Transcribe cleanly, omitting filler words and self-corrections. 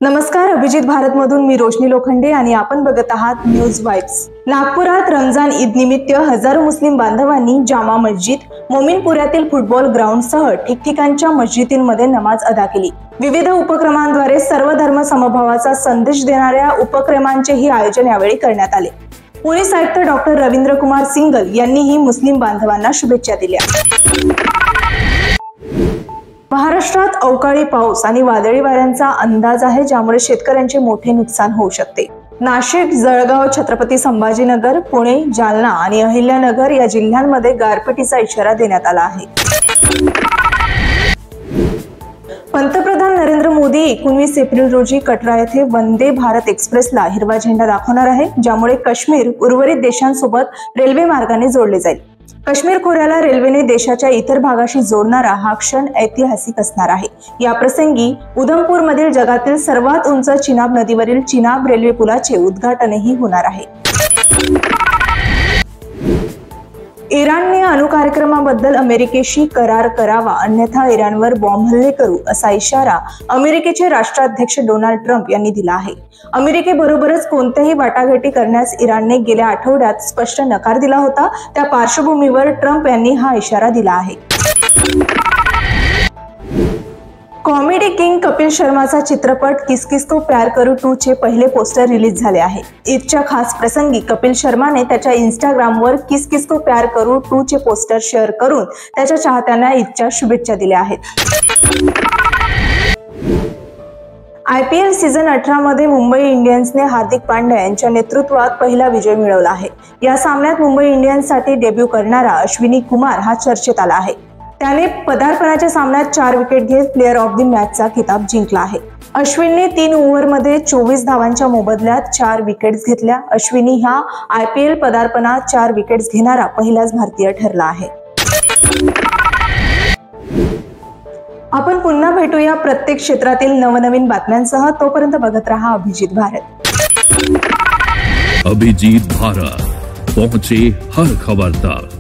नमस्कार, अभिजित भारतमधून मी रोशनी लोखंडे आणि आपण बघत आहात न्यूज वाइब्स। नागपुरात रमजान ईद निमित्त हजारो मुस्लिम बांधवांनी जामा मस्जिद, मोमीनपुऱ्यातील फुटबॉल ग्राउंडसह ठिकठिकाणच्या मस्जिदींमध्ये नमाज अदा केली। विविध उपक्रमांद्वारे सर्व धर्म समभावाचा संदेश देणाऱ्या उपक्रमांचेही आयोजन यावेळी करण्यात आले। पोलीस आयुक्त डॉक्टर रवींद्र कुमार सिंगल यांनीही मुस्लिम बांधवांना शुभेच्छा दिल्या। महाराष्ट्रात अवकाळी पाऊस आणि वादळी वाऱ्यांचा अंदाज आहे, ज्यामुळे शेतकऱ्यांचे मोठे नुकसान होऊ शकते। नाशिक, जळगाव, छत्रपती संभाजीनगर, पुणे, जालना आणि अहिल्यानगर या जिल्ह्यांमध्ये गारपिटीचा इशारा देण्यात आला आहे। पंतप्रधान नरेंद्र मोदी 19 एप्रिल रोजी कटरा येथे वंदे भारत एक्सप्रेसला हिरवा झेंडा दाखवणार आहे, ज्यामुळे काश्मीर उर्वरित देशांसोबत रेल्वे मार्गाने जोडले जाईल। काश्मीर खोऱ्याला रेल्वेने देशाच्या इतर भागाशी जोडणारा हा क्षण ऐतिहासिक असणार आहे। या प्रसंगी उधमपूरमधील जगातील सर्वात उंच चिनाब नदीवरील चिनाब रेल्वे पुलाचे उद्घाटनही होणार आहे। इराणने अणु कार्यक्रमाबद्दल अमेरिकेशी करार करावा, अन्यथा इराणवर बॉम्ब हल्ले करू, असा इशारा अमेरिकेचे राष्ट्राध्यक्ष डोनाल्ड ट्रम्प यांनी दिला आहे। अमेरिकेबरोबरच कोणत्याही वाटाघाटी करण्यास इराणने गेल्या आठवड्यात स्पष्ट नकार दिला होता। त्या पार्श्वभूमीवर ट्रम्प यांनी हा इशारा दिला आहे। कॉमेडी किंग कपिल शर्माचा चित्रपट किस किस को प्यार करूं 2 चे पहिले पोस्टर रिलीज झाले आहे। ईदच्या खास प्रसंगी कपिल शर्माने त्याच्या इंस्टाग्रामवर किस किस को प्यार करूं 2 चे पोस्टर शेअर करून त्याच्या चाहत्यांना ईदच्या शुभेच्छा दिल्या आहेत। IPL सीझन 18 मध्ये मुंबई इंडियन्सने हार्दिक पांड्या यांच्या नेतृत्वात पहिला विजय मिळवला आहे। या सामन्यात मुंबई इंडियन्ससाठी डेब्यू करणारा अश्विनी कुमार हा चर्चेत आला आहे। त्याने पदार्पणाच्या सामन्यात 4 विकेट घेत प्लेअर ऑफ द मॅचचा खिताब जिंकला आहे। अश्विनने 3 ओव्हरमध्ये 24 धावांच्या मोबदल्यात 4 विकेट्स घेतल्या। अश्विनी हा IPL पदार्पणात 4 विकेट्स घेणारा पहिलाच भारतीय ठरला आहे। आपण पुन्हा भेटूया प्रत्येक क्षेत्रातील नवनवीन बातम्यांसह। तोपर्यंत बघत रहा अभिजित भारत। अभिजित भारत, पहुंचे हर खबर तक।